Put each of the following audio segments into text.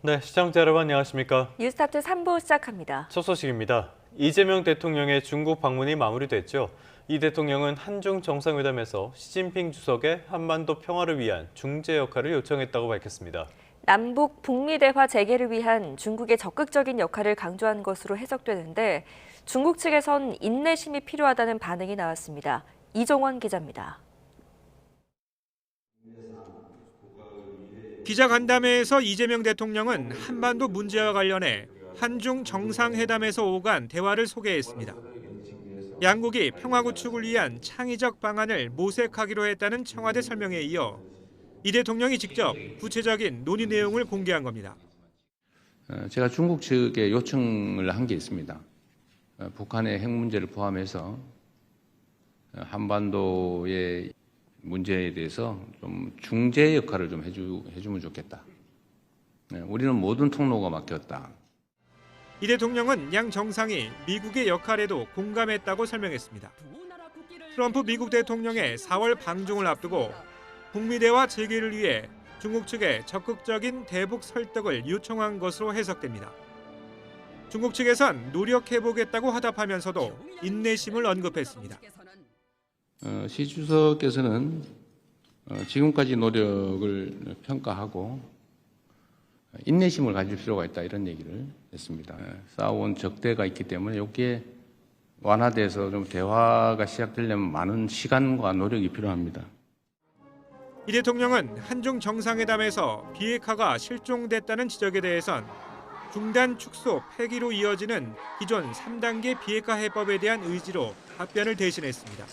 네, 시청자 여러분 안녕하십니까? 뉴스타트 3부 시작합니다. 첫 소식입니다. 이재명 대통령의 중국 방문이 마무리됐죠. 이 대통령은 한중 정상회담에서 시진핑 주석의 한반도 평화를 위한 중재 역할을 요청했다고 밝혔습니다. 남북 북미 대화 재개를 위한 중국의 적극적인 역할을 강조한 것으로 해석되는데 중국 측에선 인내심이 필요하다는 반응이 나왔습니다. 이종원 기자입니다. 기자간담회에서 이재명 대통령은 한반도 문제와 관련해 한중 정상회담에서 오간 대화를 소개했습니다. 양국이 평화 구축을 위한 창의적 방안을 모색하기로 했다는 청와대 설명에 이어 이 대통령이 직접 구체적인 논의 내용을 공개한 겁니다. 제가 중국 측에 요청을 한 게 있습니다. 북한의 핵 문제를 포함해서 한반도의 문제에 대해서 좀 중재 역할을 좀 해주면 좋겠다. 우리는 모든 통로가 막혔다. 이 대통령은 양 정상이 미국의 역할에도 공감했다고 설명했습니다. 트럼프 미국 대통령의 4월 방중을 앞두고 북미 대화 재개를 위해 중국 측에 적극적인 대북 설득을 요청한 것으로 해석됩니다. 중국 측에선 노력해보겠다고 화답하면서도 인내심을 언급했습니다. 시 주석께서는 지금까지 노력을 평가하고 인내심을 가질 필요가 있다 이런 얘기를 했습니다. 쌓아온 적대가 있기 때문에 여기에 완화돼서 좀 대화가 시작되려면 많은 시간과 노력이 필요합니다. 이 대통령은 한중 정상회담에서 비핵화가 실종됐다는 지적에 대해선 중단 축소 폐기로 이어지는 기존 3단계 비핵화 해법에 대한 의지로 답변을 대신했습니다.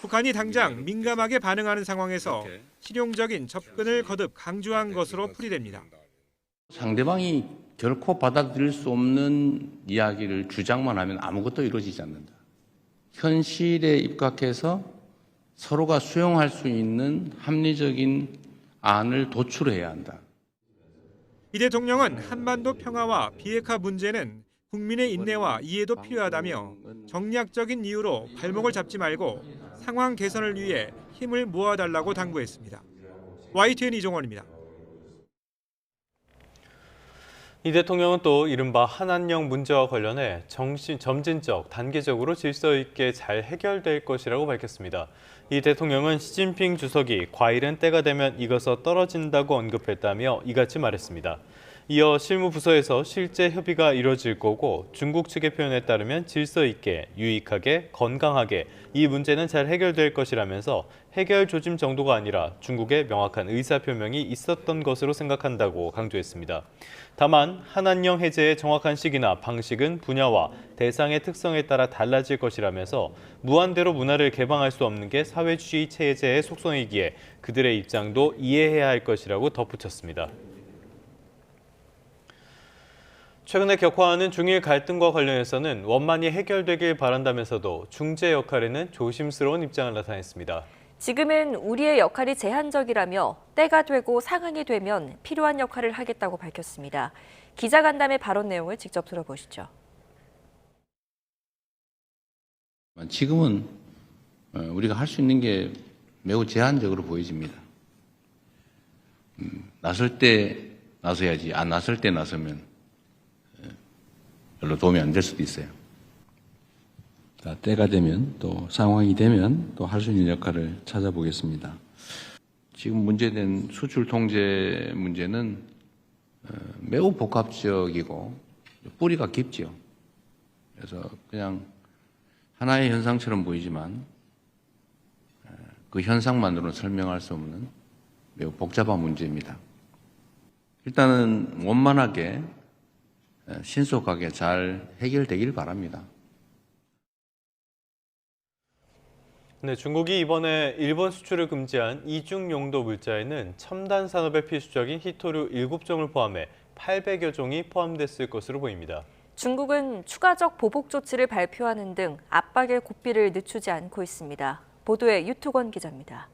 북한이 당장 민감하게 반응하는 상황에서 실용적인 접근을 거듭 강조한 것으로 풀이됩니다. 상대방이 결코 받아들일 수 없는 이야기를 주장만 하면 아무것도 이루어지지 않는다. 현실에 입각해서 서로가 수용할 수 있는 합리적인 안을 도출해야 한다. 이 대통령은 한반도 평화와 비핵화 문제는 국민의 인내와 이해도 필요하다며 정략적인 이유로 발목을 잡지 말고 상황 개선을 위해 힘을 모아달라고 당부했습니다. YTN 이종원입니다. 이 대통령은 또 이른바 한한령 문제와 관련해 점진적, 단계적으로 질서 있게 잘 해결될 것이라고 밝혔습니다. 이 대통령은 시진핑 주석이 과일은 때가 되면 익어서 떨어진다고 언급했다며 이같이 말했습니다. 이어 실무부서에서 실제 협의가 이뤄질 거고 중국 측의 표현에 따르면 질서 있게, 유익하게, 건강하게 이 문제는 잘 해결될 것이라면서 해결 조짐 정도가 아니라 중국의 명확한 의사표명이 있었던 것으로 생각한다고 강조했습니다. 다만 한한령 해제의 정확한 시기나 방식은 분야와 대상의 특성에 따라 달라질 것이라면서 무한대로 문화를 개방할 수 없는 게 사회주의 체제의 속성이기에 그들의 입장도 이해해야 할 것이라고 덧붙였습니다. 최근에 격화하는 중일 갈등과 관련해서는 원만히 해결되길 바란다면서도 중재 역할에는 조심스러운 입장을 나타냈습니다. 지금은 우리의 역할이 제한적이라며 때가 되고 상황이 되면 필요한 역할을 하겠다고 밝혔습니다. 기자간담회 발언 내용을 직접 들어보시죠. 지금은 우리가 할 수 있는 게 매우 제한적으로 보여집니다. 나설 때 나서야지 안 나설 때 나서면 별로 도움이 안 될 수도 있어요. 때가 되면 또 상황이 되면 또 할 수 있는 역할을 찾아보겠습니다. 지금 문제된 수출 통제 문제는 매우 복합적이고 뿌리가 깊죠. 그래서 그냥 하나의 현상처럼 보이지만 그 현상만으로는 설명할 수 없는 매우 복잡한 문제입니다. 일단은 원만하게 신속하게 잘 해결되길 바랍니다. 네, 중국이 이번에 일본 수출을 금지한 이중 용도 물자에는 첨단 산업에 필수적인 히토류 7종을 포함해 800여 종이 포함됐을 것으로 보입니다. 중국은 추가적 보복 조치를 발표하는 등 압박의 고삐를 늦추지 않고 있습니다. 보도에 유토건 기자입니다.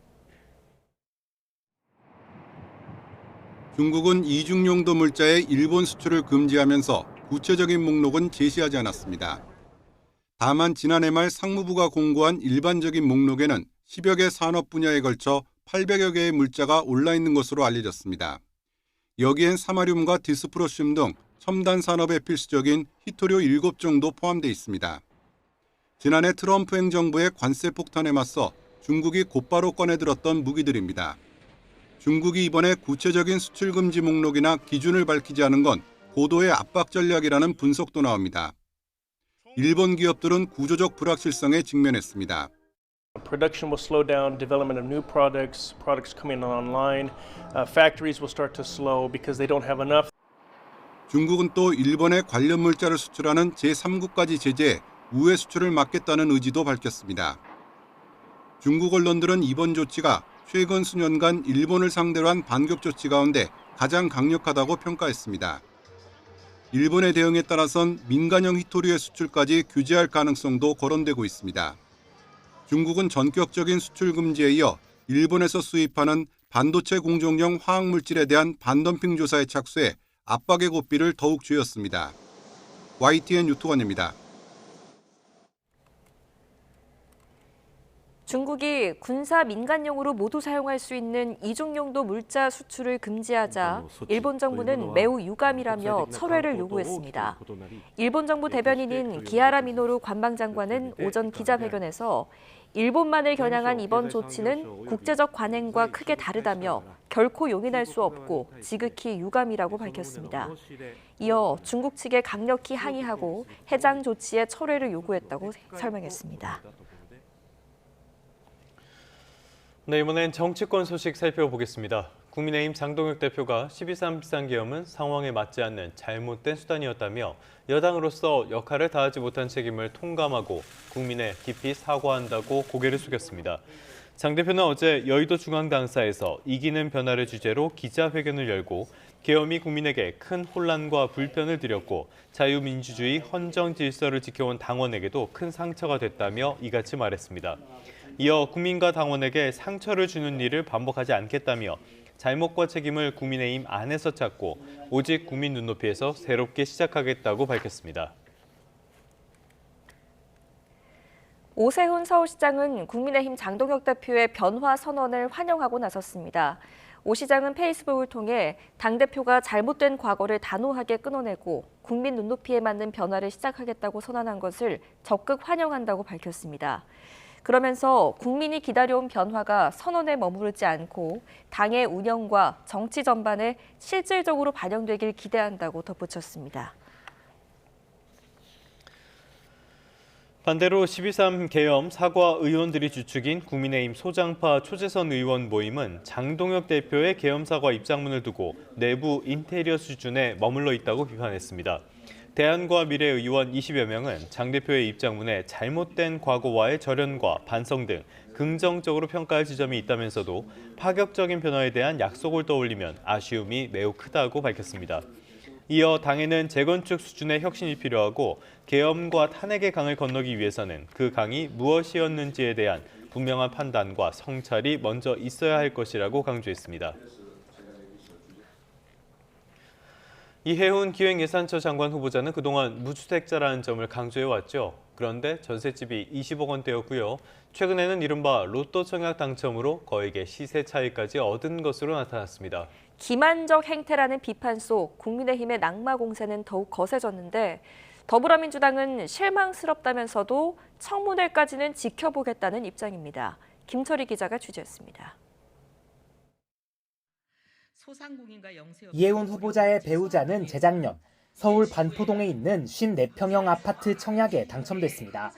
중국은 이중용도 물자의 일본 수출을 금지하면서 구체적인 목록은 제시하지 않았습니다. 다만 지난해 말 상무부가 공고한 일반적인 목록에는 10여 개 산업 분야에 걸쳐 800여 개의 물자가 올라 있는 것으로 알려졌습니다. 여기엔 사마륨과 디스프로슘 등 첨단 산업에 필수적인 희토류 7종도 포함되어 있습니다. 지난해 트럼프 행정부의 관세 폭탄에 맞서 중국이 곧바로 꺼내들었던 무기들입니다. 중국이 이번에 구체적인 수출 금지 목록이나 기준을 밝히지 않은 건 고도의 압박 전략이라는 분석도 나옵니다. 일본 기업들은 구조적 불확실성에 직면했습니다. Production will slow down, development of new products coming online, factories will start to slow because they don't have enough. 중국은 또 일본에 관련 물자를 수출하는 제3국까지 제재해 우회 수출을 막겠다는 의지도 밝혔습니다. 중국 언론들은 이번 조치가 최근 수년간 일본을 상대로 한 반격 조치 가운데 가장 강력하다고 평가했습니다. 일본의 대응에 따라선 민간형 희토류의 수출까지 규제할 가능성도 거론되고 있습니다. 중국은 전격적인 수출 금지에 이어 일본에서 수입하는 반도체 공정용 화학물질에 대한 반덤핑 조사에 착수해 압박의 고삐를 더욱 쥐었습니다. YTN 유튜원입니다. 중국이 군사 민간용으로 모두 사용할 수 있는 이중용도 물자 수출을 금지하자 일본 정부는 매우 유감이라며 철회를 요구했습니다. 일본 정부 대변인인 기하라 미노루 관방장관은 오전 기자회견에서 일본만을 겨냥한 이번 조치는 국제적 관행과 크게 다르다며 결코 용인할 수 없고 지극히 유감이라고 밝혔습니다. 이어 중국 측에 강력히 항의하고 해당 조치의 철회를 요구했다고 설명했습니다. 네, 이번엔 정치권 소식 살펴보겠습니다. 국민의힘 장동혁 대표가 12.3 비상계엄은 상황에 맞지 않는 잘못된 수단이었다며 여당으로서 역할을 다하지 못한 책임을 통감하고 국민에 깊이 사과한다고 고개를 숙였습니다. 장 대표는 어제 여의도 중앙당사에서 이기는 변화를 주제로 기자회견을 열고 계엄이 국민에게 큰 혼란과 불편을 드렸고 자유민주주의 헌정 질서를 지켜온 당원에게도 큰 상처가 됐다며 이같이 말했습니다. 이어 국민과 당원에게 상처를 주는 일을 반복하지 않겠다며 잘못과 책임을 국민의힘 안에서 찾고 오직 국민 눈높이에서 새롭게 시작하겠다고 밝혔습니다. 오세훈 서울시장은 국민의힘 장동혁 대표의 변화 선언을 환영하고 나섰습니다. 오 시장은 페이스북을 통해 당대표가 잘못된 과거를 단호하게 끊어내고 국민 눈높이에 맞는 변화를 시작하겠다고 선언한 것을 적극 환영한다고 밝혔습니다. 그러면서 국민이 기다려온 변화가 선언에 머무르지 않고 당의 운영과 정치 전반에 실질적으로 반영되길 기대한다고 덧붙였습니다. 반대로 12.3 계엄 사과 의원들이 주축인 국민의힘 소장파 초재선 의원 모임은 장동혁 대표의 계엄 사과 입장문을 두고 내부 인테리어 수준에 머물러 있다고 비판했습니다. 대한과 미래 의원 20여 명은 장 대표의 입장문에 잘못된 과거와의 절연과 반성 등 긍정적으로 평가할 지점이 있다면서도 파격적인 변화에 대한 약속을 떠올리면 아쉬움이 매우 크다고 밝혔습니다. 이어 당에는 재건축 수준의 혁신이 필요하고 계엄과 탄핵의 강을 건너기 위해서는 그 강이 무엇이었는지에 대한 분명한 판단과 성찰이 먼저 있어야 할 것이라고 강조했습니다. 이해훈 기획예산처 장관 후보자는 그동안 무주택자라는 점을 강조해왔죠. 그런데 전셋집이 20억 원대였고요. 최근에는 이른바 로또 청약 당첨으로 거액의 시세 차익까지 얻은 것으로 나타났습니다. 기만적 행태라는 비판 속 국민의힘의 낙마 공세는 더욱 거세졌는데 더불어민주당은 실망스럽다면서도 청문회까지는 지켜보겠다는 입장입니다. 김철희 기자가 취재했습니다. 이해훈 후보자의 배우자는 재작년 서울 반포동에 있는 54평형 아파트 청약에 당첨됐습니다.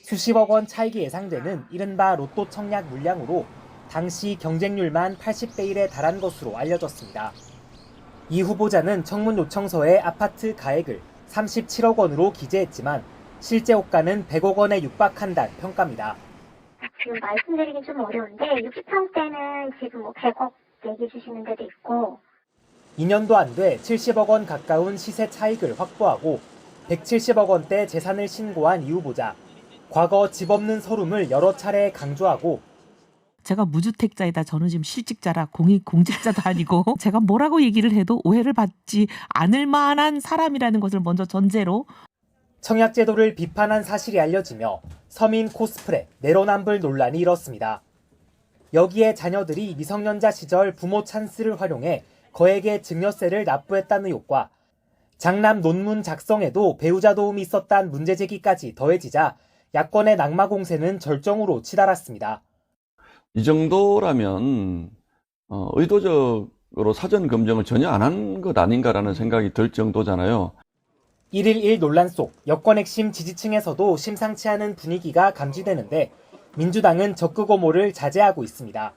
수십억 원 차익이 예상되는 이른바 로또 청약 물량으로 당시 경쟁률만 80대 1에 달한 것으로 알려졌습니다. 이 후보자는 청문 요청서에 아파트 가액을 37억 원으로 기재했지만 실제 호가는 100억 원에 육박한다는 평가입니다. 지금 말씀드리긴 좀 어려운데 60평대는 지금 100억 얘기해 주시는 데도 있고 2년도 안 돼 70억 원 가까운 시세 차익을 확보하고 170억 원대 재산을 신고한 이 후보자. 과거 집 없는 서름을 여러 차례 강조하고 제가 무주택자이다. 저는 지금 실직자라 공직자도 아니고 제가 뭐라고 얘기를 해도 오해를 받지 않을 만한 사람이라는 것을 먼저 전제로 청약 제도를 비판한 사실이 알려지며 서민 코스프레, 내로남불 논란이 일었습니다. 여기에 자녀들이 미성년자 시절 부모 찬스를 활용해 거액의 증여세를 납부했다는 의혹과 장남 논문 작성에도 배우자 도움이 있었다는 문제 제기까지 더해지자 야권의 낙마 공세는 절정으로 치달았습니다. 이 정도라면 의도적으로 사전 검증을 전혀 안 한 것 아닌가라는 생각이 들 정도잖아요. 1.1 논란 속 여권 핵심 지지층에서도 심상치 않은 분위기가 감지되는데 민주당은 적극 옹호를 자제하고 있습니다.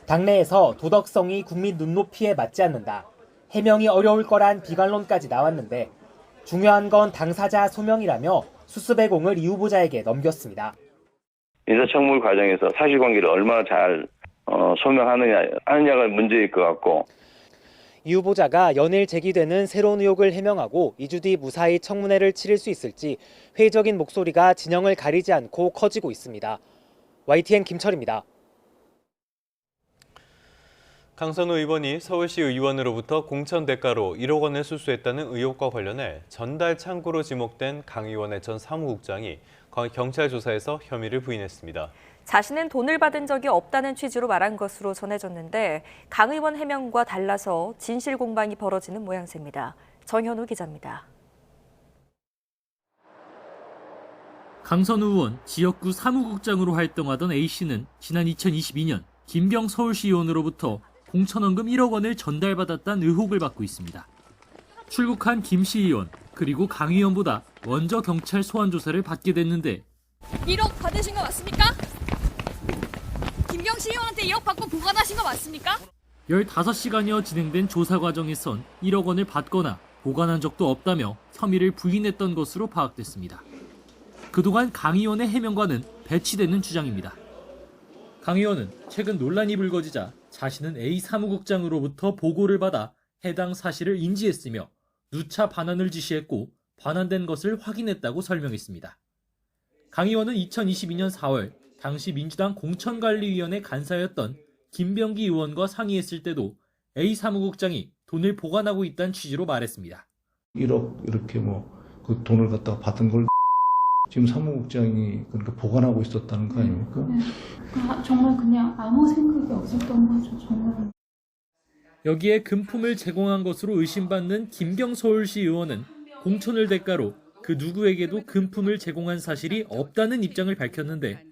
당내에서 도덕성이 국민 눈높이에 맞지 않는다, 해명이 어려울 거란 비관론까지 나왔는데 중요한 건 당사자 소명이라며 수습의 공을 이 후보자에게 넘겼습니다. 인사청문 과정에서 사실관계를 얼마나 잘 소명하느냐가 문제일 것 같고, 이 후보자가 연일 제기되는 새로운 의혹을 해명하고 2주 뒤 무사히 청문회를 치를 수 있을지 회의적인 목소리가 진영을 가리지 않고 커지고 있습니다. YTN 김철입니다. 강선우 의원이 서울시 의원으로부터 공천 대가로 1억 원을 수수했다는 의혹과 관련해 전달 창구로 지목된 강 의원의 전 사무국장이 경찰 조사에서 혐의를 부인했습니다. 자신은 돈을 받은 적이 없다는 취지로 말한 것으로 전해졌는데 강 의원 해명과 달라서 진실 공방이 벌어지는 모양새입니다. 정현우 기자입니다. 강선우 의원 지역구 사무국장으로 활동하던 A씨는 지난 2022년 김경 서울시 의원으로부터 공천원금 1억 원을 전달받았다는 의혹을 받고 있습니다. 출국한 김씨 의원 그리고 강 의원보다 먼저 경찰 소환 조사를 받게 됐는데 1억 받으신 거 맞습니까? 김경시 의원한테 2억 받고 보관하신 거 맞습니까? 15시간여 진행된 조사 과정에선 1억 원을 받거나 보관한 적도 없다며 혐의를 부인했던 것으로 파악됐습니다. 그동안 강 의원의 해명과는 배치되는 주장입니다. 강 의원은 최근 논란이 불거지자 자신은 A 사무국장으로부터 보고를 받아 해당 사실을 인지했으며 누차 반환을 지시했고 반환된 것을 확인했다고 설명했습니다. 강 의원은 2022년 4월 당시 민주당 공천관리위원회 간사였던 김병기 의원과 상의했을 때도 A 사무국장이 돈을 보관하고 있다는 취지로 말했습니다. 1억 이렇게 그 돈을 갖다가 받은 걸 지금 사무국장이 그러니까 보관하고 있었다는 거 아닙니까? 네. 정말 그냥 아무 생각이 없었던 거죠, 정말. 여기에 금품을 제공한 것으로 의심받는 김경 서울시 의원은 공천을 대가로 그 누구에게도 금품을 제공한 사실이 없다는 입장을 밝혔는데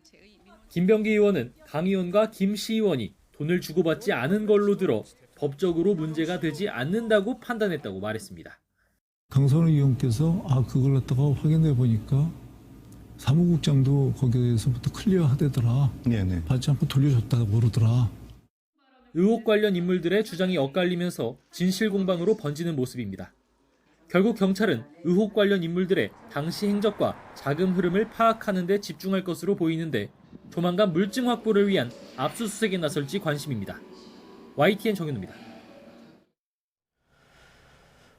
김병기 의원은 강 의원과 김씨 의원이 돈을 주고받지 않은 걸로 들어 법적으로 문제가 되지 않는다고 판단했다고 말했습니다. 강선우 의원께서 그걸 갖다가 확인해 보니까 사무국장도 거기에 대해서부터 클리어하대더라. 네네. 받지 않고 돌려줬다고 그러더라. 의혹 관련 인물들의 주장이 엇갈리면서 진실 공방으로 번지는 모습입니다. 결국 경찰은 의혹 관련 인물들의 당시 행적과 자금 흐름을 파악하는 데 집중할 것으로 보이는데 조만간 물증 확보를 위한 압수수색에 나설지 관심입니다. YTN 정현우입니다.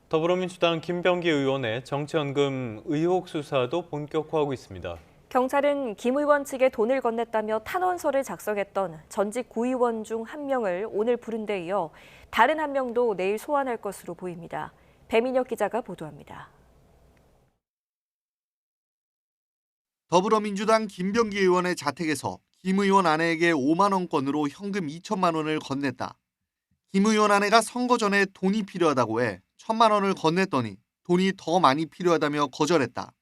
더불어민주당 김병기 의원의 정치연금 의혹 수사도 본격화하고 있습니다. 경찰은 김 의원 측에 돈을 건넸다며 탄원서를 작성했던 전직 구의원 중 한 명을 오늘 부른 데 이어 다른 한 명도 내일 소환할 것으로 보입니다. 배민혁 기자가 보도합니다. 더불어민주당 김병기 의원의 자택에서 김 의원 아내에게 5만 원권으로 현금 2천만 원을 건넸다. 김 의원 아내가 선거 전에 돈이 필요하다고 해 1,000만 원을 건넸더니 돈이 더 많이 필요하다며 거절했다.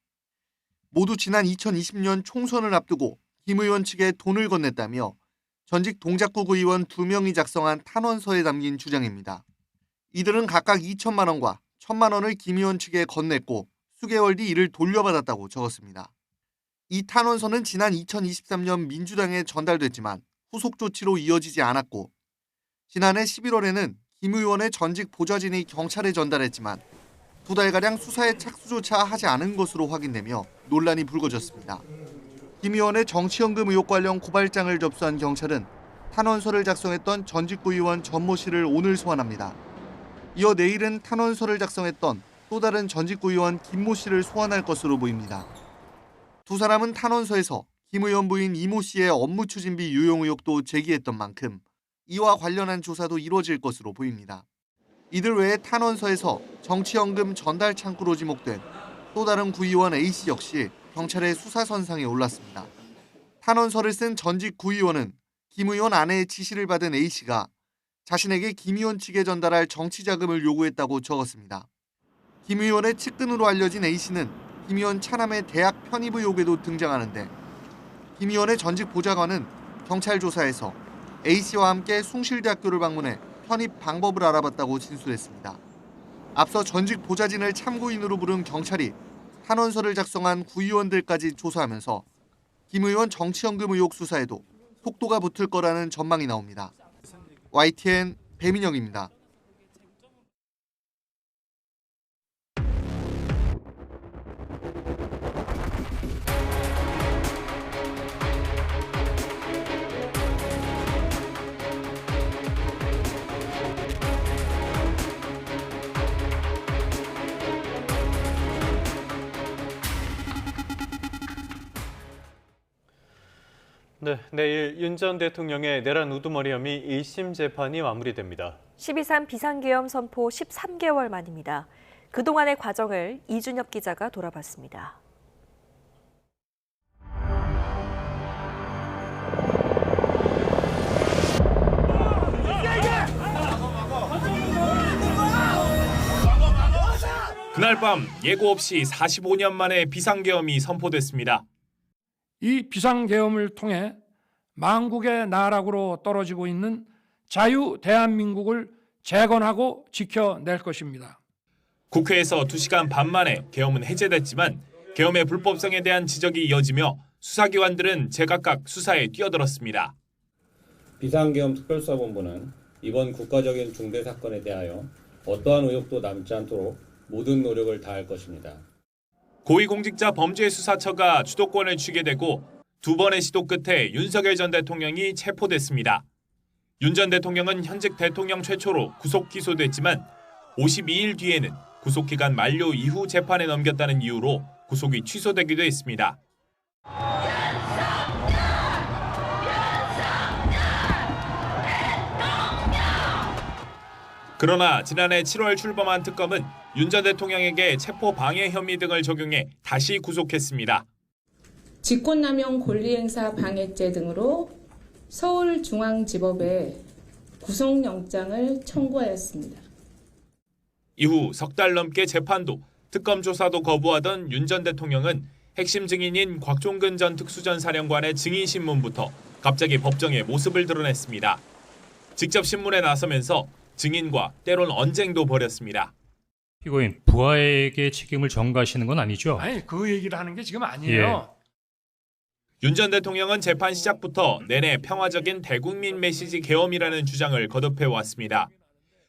모두 지난 2020년 총선을 앞두고 김 의원 측에 돈을 건넸다며 전직 동작구 의원 2명이 작성한 탄원서에 담긴 주장입니다. 이들은 각각 2천만 원과 1,000만 원을 김 의원 측에 건넸고 수개월 뒤 이를 돌려받았다고 적었습니다. 이 탄원서는 지난 2023년 민주당에 전달됐지만 후속 조치로 이어지지 않았고 지난해 11월에는 김 의원의 전직 보좌진이 경찰에 전달했지만 2달가량 수사에 착수조차 하지 않은 것으로 확인되며 논란이 불거졌습니다. 김 의원의 정치연금 의혹 관련 고발장을 접수한 경찰은 탄원서를 작성했던 전직구 의원 전모 씨를 오늘 소환합니다. 이어 내일은 탄원서를 작성했던 또 다른 전직구 의원 김모 씨를 소환할 것으로 보입니다. 두 사람은 탄원서에서 김 의원 부인 이모 씨의 업무 추진비 유용 의혹도 제기했던 만큼 이와 관련한 조사도 이루어질 것으로 보입니다. 이들 외에 탄원서에서 정치연금 전달 창구로 지목된 또 다른 구의원 A씨 역시 경찰의 수사선상에 올랐습니다. 탄원서를 쓴 전직 구의원은 김 의원 아내의 지시를 받은 A씨가 자신에게 김 의원 측에 전달할 정치 자금을 요구했다고 적었습니다. 김 의원의 측근으로 알려진 A씨는 김 의원 차남의 대학 편입 의혹에도 등장하는데 김 의원의 전직 보좌관은 경찰 조사에서 A씨와 함께 숭실대학교를 방문해 편입 방법을 알아봤다고 진술했습니다. 앞서 전직 보좌진을 참고인으로 부른 경찰이 탄원서를 작성한 구의원들까지 조사하면서 김 의원 정치연금 의혹 수사에도 속도가 붙을 거라는 전망이 나옵니다. YTN 배민영입니다. 네, 내일 윤 전 대통령의 내란 우두머리 혐의 1심 재판이 마무리됩니다. 12.3 비상계엄 선포 13개월 만입니다. 그동안의 과정을 이준엽 기자가 돌아봤습니다. 그날 밤 예고 없이 45년 만에 비상계엄이 선포됐습니다. 이 비상계엄을 통해 망국의 나락으로 떨어지고 있는 자유 대한민국을 재건하고 지켜낼 것입니다. 국회에서 2시간 반 만에 계엄은 해제됐지만 계엄의 불법성에 대한 지적이 이어지며 수사기관들은 제각각 수사에 뛰어들었습니다. 비상계엄 특별수사본부는 이번 국가적인 중대 사건에 대하여 어떠한 의혹도 남지 않도록 모든 노력을 다할 것입니다. 고위공직자 범죄수사처가 주도권을 쥐게 되고 2번의 시도 끝에 윤석열 전 대통령이 체포됐습니다. 윤 전 대통령은 현직 대통령 최초로 구속 기소됐지만 52일 뒤에는 구속기간 만료 이후 재판에 넘겼다는 이유로 구속이 취소되기도 했습니다. 그러나 지난해 7월 출범한 특검은 윤 전 대통령에게 체포 방해 혐의 등을 적용해 다시 구속했습니다. 직권남용 권리행사 방해죄 등으로 서울중앙지법에 구속영장을 청구하였습니다. 이후 석 달 넘게 재판도 특검 조사도 거부하던 윤 전 대통령은 핵심 증인인 곽종근 전 특수전 사령관의 증인 신문부터 갑자기 법정에 모습을 드러냈습니다. 직접 신문에 나서면서 증인과 때론 언쟁도 벌였습니다. 피고인 부하에게 책임을 전가하시는 건 아니죠? 아니, 그 얘기를 하는 게 지금 아니에요. 윤 전 대통령은 재판 시작부터 내내 평화적인 대국민 메시지 계엄이라는 주장을 거듭해왔습니다.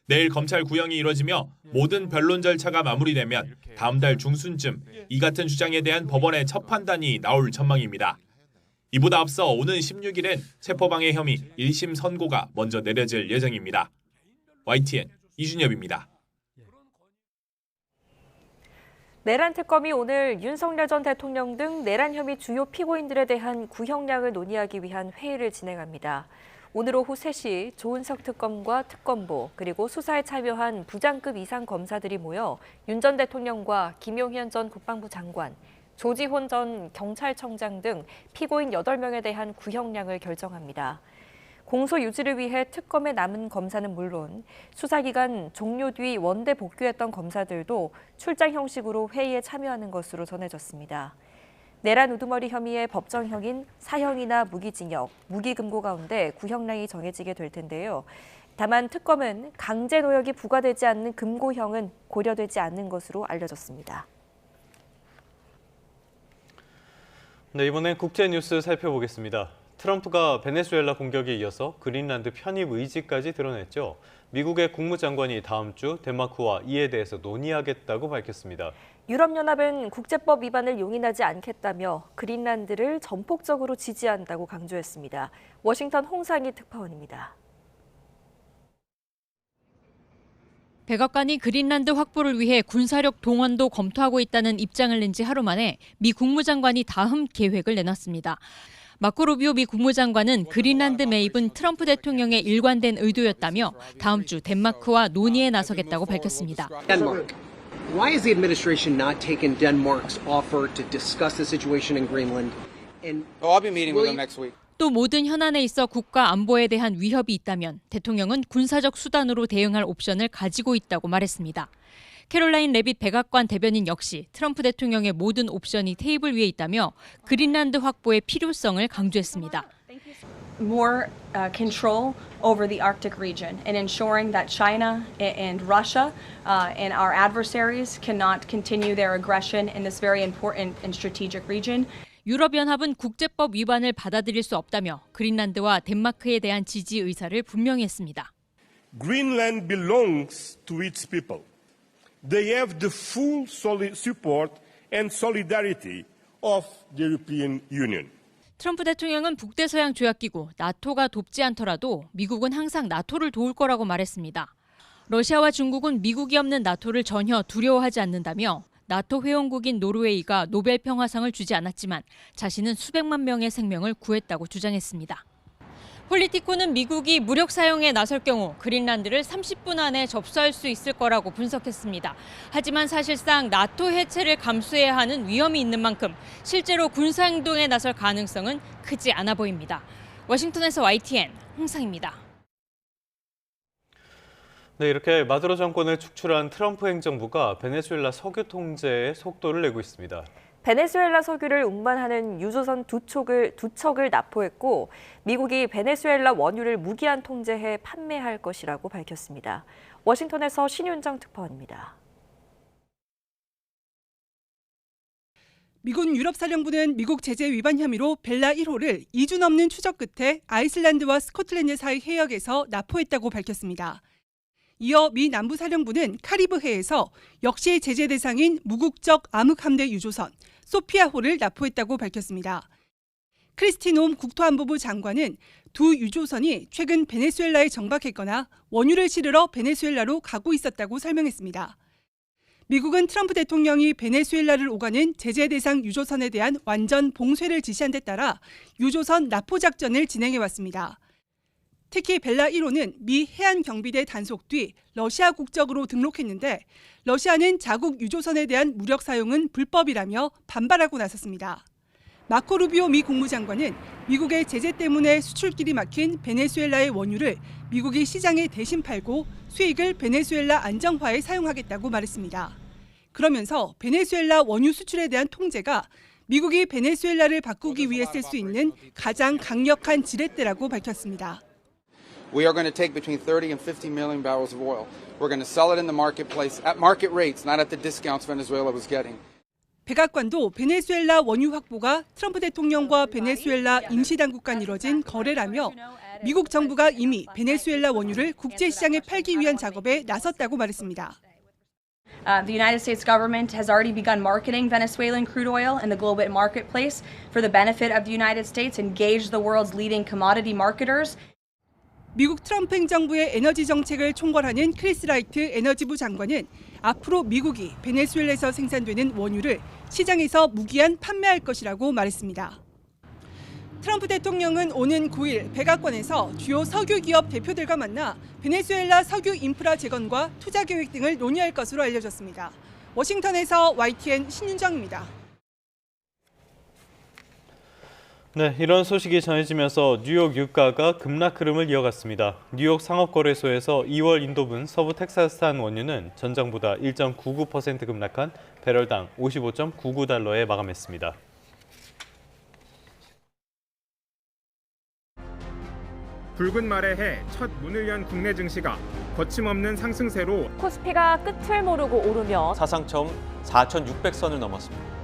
내일 검찰 구형이 이뤄지며 모든 변론 절차가 마무리되면 다음 달 중순쯤 이 같은 주장에 대한 법원의 첫 판단이 나올 전망입니다. 이보다 앞서 오는 16일엔 체포방해 혐의 1심 선고가 먼저 내려질 예정입니다. YTN 이준엽입니다. 내란 특검이 오늘 윤석열 전 대통령 등 내란 혐의 주요 피고인들에 대한 구형량을 논의하기 위한 회의를 진행합니다. 오늘 오후 3시 조은석 특검과 특검보 그리고 수사에 참여한 부장급 이상 검사들이 모여 윤 전 대통령과 김용현 전 국방부 장관, 조지훈 전 경찰청장 등 피고인 8명에 대한 구형량을 결정합니다. 공소 유지를 위해 특검에 남은 검사는 물론 수사기간 종료 뒤 원대 복귀했던 검사들도 출장 형식으로 회의에 참여하는 것으로 전해졌습니다. 내란 우두머리 혐의의 법정형인 사형이나 무기징역, 무기금고 가운데 구형량이 정해지게 될 텐데요. 다만 특검은 강제 노역이 부과되지 않는 금고형은 고려되지 않는 것으로 알려졌습니다. 네, 이번엔 국제 뉴스 살펴보겠습니다. 트럼프가 베네수엘라 공격에 이어서 그린란드 편입 의지까지 드러냈죠. 미국의 국무장관이 다음 주 덴마크와 이에 대해서 논의하겠다고 밝혔습니다. 유럽연합은 국제법 위반을 용인하지 않겠다며 그린란드를 전폭적으로 지지한다고 강조했습니다. 워싱턴 홍상희 특파원입니다. 백악관이 그린란드 확보를 위해 군사력 동원도 검토하고 있다는 입장을 낸 지 하루 만에 미 국무장관이 다음 계획을 내놨습니다. 마코 루비오 미 국무장관은 그린란드 매입은 트럼프 대통령의 일관된 의도였다며 다음 주 덴마크와 논의에 나서겠다고 밝혔습니다. Why has the administration not taken Denmark's offer to discuss the situation in Greenland? And I'll be meeting with them next week. 또 모든 현안에 있어 국가 안보에 대한 위협이 있다면 대통령은 군사적 수단으로 대응할 옵션을 가지고 있다고 말했습니다. 캐롤라인 레빗 백악관 대변인 역시 트럼프 대통령의 모든 옵션이 테이블 위에 있다며 그린란드 확보의 필요성을 강조했습니다. More control over the Arctic region and ensuring that China and Russia and our adversaries cannot continue their aggression in this very important and strategic region. 유럽연합은 국제법 위반을 받아들일 수 없다며 그린란드와 덴마크에 대한 지지 의사를 분명히 했습니다. Greenland belongs to its people. They have the full support and solidarity of the European Union. 트럼프 대통령은 북대서양 조약기구 나토가 돕지 않더라도 미국은 항상 나토를 도울 거라고 말했습니다. 러시아와 중국은 미국이 없는 나토를 전혀 두려워하지 않는다며 나토 회원국인 노르웨이가 노벨 평화상을 주지 않았지만 자신은 수백만 명의 생명을 구했다고 주장했습니다. 폴리티코는 미국이 무력 사용에 나설 경우 그린란드를 30분 안에 접수할 수 있을 거라고 분석했습니다. 하지만 사실상 나토 해체를 감수해야 하는 위험이 있는 만큼 실제로 군사행동에 나설 가능성은 크지 않아 보입니다. 워싱턴에서 YTN 홍상입니다. 네, 이렇게 마두로 정권을 축출한 트럼프 행정부가 베네수엘라 석유 통제에 속도를 내고 있습니다. 베네수엘라 석유를 운반하는 유조선 두 척을 납포했고 미국이 베네수엘라 원유를 무기한 통제해 판매할 것이라고 밝혔습니다. 워싱턴에서 신윤정 특파원입니다. 미군 유럽사령부는 미국 제재 위반 혐의로 벨라 1호를 2주 넘는 추적 끝에 아이슬란드와 스코틀랜드 사이 해역에서 납포했다고 밝혔습니다. 이어 미 남부사령부는 카리브해에서 역시 제재 대상인 무국적 암흑함대 유조선 소피아호를 납포했다고 밝혔습니다. 크리스티 놈 국토안보부 장관은 두 유조선이 최근 베네수엘라에 정박했거나 원유를 실으러 베네수엘라로 가고 있었다고 설명했습니다. 미국은 트럼프 대통령이 베네수엘라를 오가는 제재 대상 유조선에 대한 완전 봉쇄를 지시한 데 따라 유조선 납포 작전을 진행해왔습니다. 특히 벨라 1호는 미 해안경비대 단속 뒤 러시아 국적으로 등록했는데 러시아는 자국 유조선에 대한 무력 사용은 불법이라며 반발하고 나섰습니다. 마코 루비오 미 국무장관은 미국의 제재 때문에 수출길이 막힌 베네수엘라의 원유를 미국이 시장에 대신 팔고 수익을 베네수엘라 안정화에 사용하겠다고 말했습니다. 그러면서 베네수엘라 원유 수출에 대한 통제가 미국이 베네수엘라를 바꾸기 위해 쓸 수 있는 가장 강력한 지렛대라고 밝혔습니다. We are going to take between 30 and 50 million barrels of oil. We're going to sell it in the marketplace at market rates, not at the discounts Venezuela was getting. 백악관도 베네수엘라 원유 확보가 트럼프 대통령과 베네수엘라 임시당국 간 이뤄진 거래라며 미국 정부가 이미 베네수엘라 원유를 국제시장에 팔기 위한 작업에 나섰다고 말했습니다. The United States government has already begun marketing Venezuelan crude oil in the global marketplace for the benefit of the United States, engage the world's leading commodity marketers. 미국 트럼프 행정부의 에너지 정책을 총괄하는 크리스 라이트 에너지부 장관은 앞으로 미국이 베네수엘라에서 생산되는 원유를 시장에서 무기한 판매할 것이라고 말했습니다. 트럼프 대통령은 오는 9일 백악관에서 주요 석유 기업 대표들과 만나 베네수엘라 석유 인프라 재건과 투자 계획 등을 논의할 것으로 알려졌습니다. 워싱턴에서 YTN 신윤정입니다. 네, 이런 소식이 전해지면서 뉴욕 유가가 급락 흐름을 이어갔습니다. 뉴욕 상업거래소에서 2월 인도분 서부 텍사스산 원유는 전장보다 1.99% 급락한 배럴당 55.99달러에 마감했습니다. 붉은 말의 해 첫 문을 연 국내 증시가 거침없는 상승세로 코스피가 끝을 모르고 오르며 사상 처음 4,600선을 넘었습니다.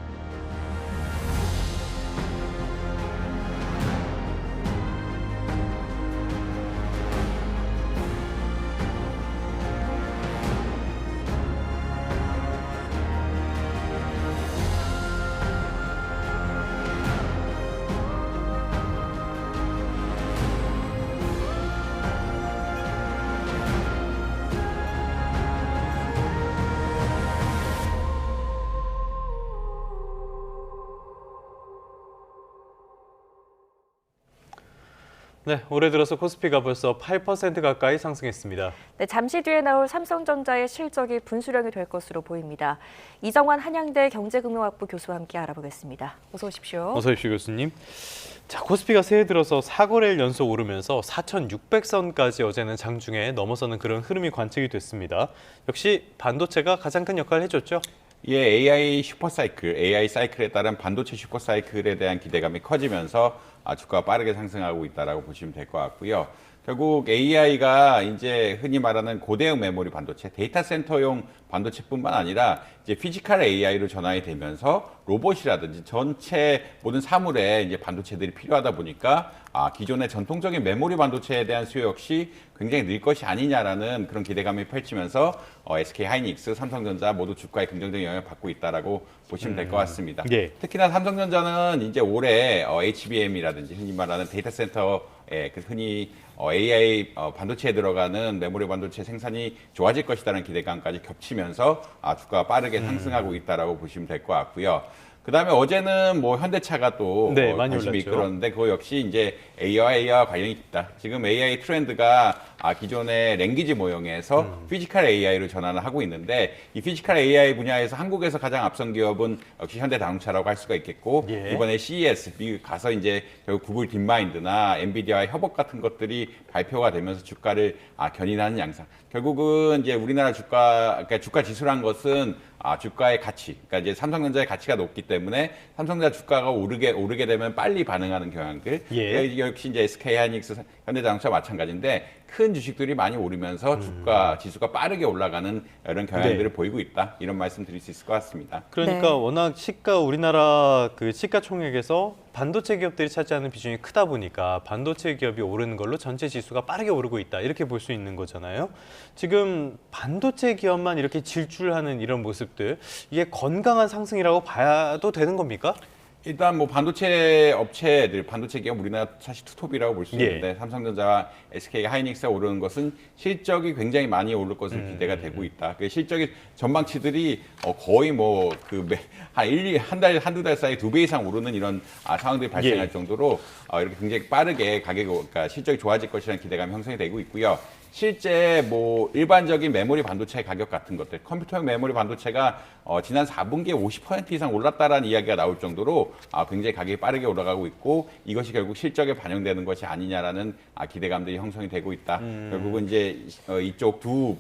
네, 올해 들어서 코스피가 벌써 8% 가까이 상승했습니다. 네, 잠시 뒤에 나올 삼성전자의 실적이 분수령이 될 것으로 보입니다. 이정환 한양대 경제금융학부 교수와 함께 알아보겠습니다. 어서 오십시오. 어서 오십시오, 교수님. 자, 코스피가 새해 들어서 4거래일 연속 오르면서 4,600선까지 어제는 장중에 넘어서는 그런 흐름이 관측이 됐습니다. 역시 반도체가 가장 큰 역할을 해줬죠? 예, AI 슈퍼사이클, AI 사이클에 따른 반도체 슈퍼사이클에 대한 기대감이 커지면서 주가가 빠르게 상승하고 있다라고 보시면 될 것 같고요. 결국 AI가 이제 흔히 말하는 고대형 메모리 반도체, 데이터 센터용 반도체뿐만 아니라 이제 피지컬 AI로 전환이 되면서 로봇이라든지 전체 모든 사물에 이제 반도체들이 필요하다 보니까 기존의 전통적인 메모리 반도체에 대한 수요 역시 굉장히 늘 것이 아니냐라는 그런 기대감이 펼치면서 SK 하이닉스, 삼성전자 모두 주가에 긍정적인 영향을 받고 있다라고 보시면 될 것 같습니다. 예. 특히나 삼성전자는 이제 올해 HBM이라든지 흔히 말하는 데이터 센터에 흔히 AI 반도체에 들어가는 메모리 반도체 생산이 좋아질 것이라는 기대감까지 겹치면서 주가가 빠르게 상승하고 있다라고 보시면 될 것 같고요. 그다음에 어제는 뭐 현대차가 또 네, 많이 관심이 올랐죠. 이끌었는데 그거 역시 이제 AI와 관련이 있다. 지금 AI 트렌드가 기존의 랭귀지 모형에서 피지컬 AI로 전환을 하고 있는데 이 피지컬 AI 분야에서 한국에서 가장 앞선 기업은 역시 현대자동차라고 할 수가 있겠고 예. 이번에 CES 미국 가서 이제 결국 구글 딥마인드나 엔비디아의 협업 같은 것들이 발표가 되면서 주가를 견인하는 양상. 결국은 이제 우리나라 그러니까 주가 지수란 것은 주가의 가치, 그러니까 이제 삼성전자의 가치가 높기 때문에 삼성전자 주가가 오르게 되면 빨리 반응하는 경향들. 예. 이게 역시 이제 SK 하이닉스, 현대자동차 마찬가지인데 큰 주식들이 많이 오르면서 주가 지수가 빠르게 올라가는 이런 경향들을 보이고 있다. 이런 말씀 드릴 수 있을 것 같습니다. 그러니까 네. 워낙 우리나라 그 시가총액에서 반도체 기업들이 차지하는 비중이 크다 보니까 반도체 기업이 오르는 걸로 전체 지수가 빠르게 오르고 있다. 이렇게 볼 수 있는 거잖아요. 지금 반도체 기업만 이렇게 질주하는 이런 모습들, 이게 건강한 상승이라고 봐도 되는 겁니까? 일단 뭐 반도체 업체들, 반도체 기업 우리나라 사실 투톱이라고 볼 수 예. 있는데 삼성전자와 SK 하이닉스가 오르는 것은 실적이 굉장히 많이 오를 것으로 기대가 되고 있다. 그 실적의 전망치들이 거의 뭐 한두 달 사이 2배 이상 오르는 이런 상황들이 발생할 예. 정도로 이렇게 굉장히 빠르게 그러니까 실적이 좋아질 것이라는 기대감이 형성이 되고 있고요. 실제 뭐 일반적인 메모리 반도체 가격 같은 것들, 컴퓨터용 메모리 반도체가 지난 4분기에 50% 이상 올랐다라는 이야기가 나올 정도로 굉장히 가격이 빠르게 올라가고 있고 이것이 결국 실적에 반영되는 것이 아니냐라는 기대감들이 형성이 되고 있다. 결국은 이제 이쪽 두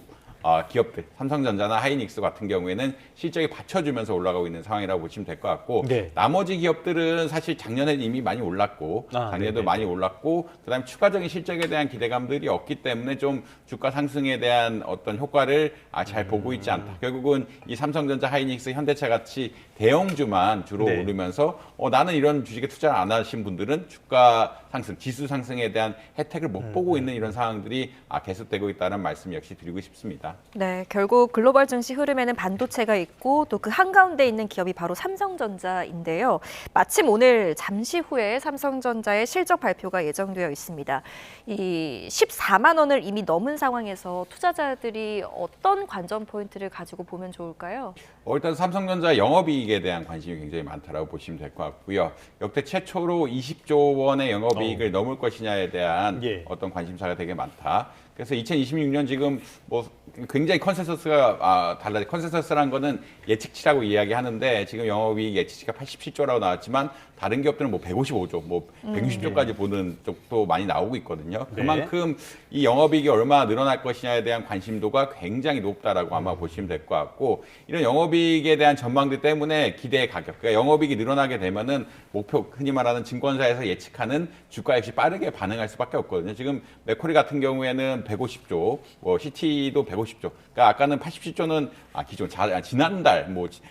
기업들, 삼성전자나 하이닉스 같은 경우에는 실적이 받쳐주면서 올라가고 있는 상황이라고 보시면 될 것 같고 네. 나머지 기업들은 사실 작년에 이미 많이 올랐고 작년에도 네네. 많이 올랐고 그다음에 추가적인 실적에 대한 기대감들이 없기 때문에 좀 주가 상승에 대한 어떤 효과를 잘 보고 있지 않다. 결국은 이 삼성전자, 하이닉스, 현대차 같이 대형주만 주로 네. 오르면서 나는 이런 주식에 투자를 안 하신 분들은 주가 상승, 지수 상승에 대한 혜택을 못 보고 있는 이런 상황들이 계속되고 있다는 말씀 역시 드리고 싶습니다. 네, 결국 글로벌 증시 흐름에는 반도체가 있고 또 그 한가운데 있는 기업이 바로 삼성전자인데요. 마침 오늘 잠시 후에 삼성전자의 실적 발표가 예정되어 있습니다. 이 14만 원을 이미 넘은 상황에서 투자자들이 어떤 관전 포인트를 가지고 보면 좋을까요? 일단 삼성전자 영업이익에 대한 관심이 굉장히 많다라고 보시면 될 것 같고요. 역대 최초로 20조 원의 영업이익을 넘을 것이냐에 대한 예. 어떤 관심사가 되게 많다. 그래서 2026년 지금 뭐 굉장히 컨센서스가 컨센서스라는 거는 예측치라고 이야기하는데 지금 영업이익 예측치가 87조라고 나왔지만 다른 기업들은 뭐 155조, 뭐 160조까지 보는 쪽도 많이 나오고 있거든요. 네. 그만큼 이 영업이익이 얼마나 늘어날 것이냐에 대한 관심도가 굉장히 높다라고 아마 보시면 될 것 같고 이런 영업이익에 대한 전망들 때문에 기대의 가격, 그러니까 영업이익이 늘어나게 되면은 목표 흔히 말하는 증권사에서 예측하는 주가 역시 빠르게 반응할 수밖에 없거든요. 지금 맥쿼리 같은 경우에는 150조, 뭐 CT도 150조. 그러니까 아까는 87조는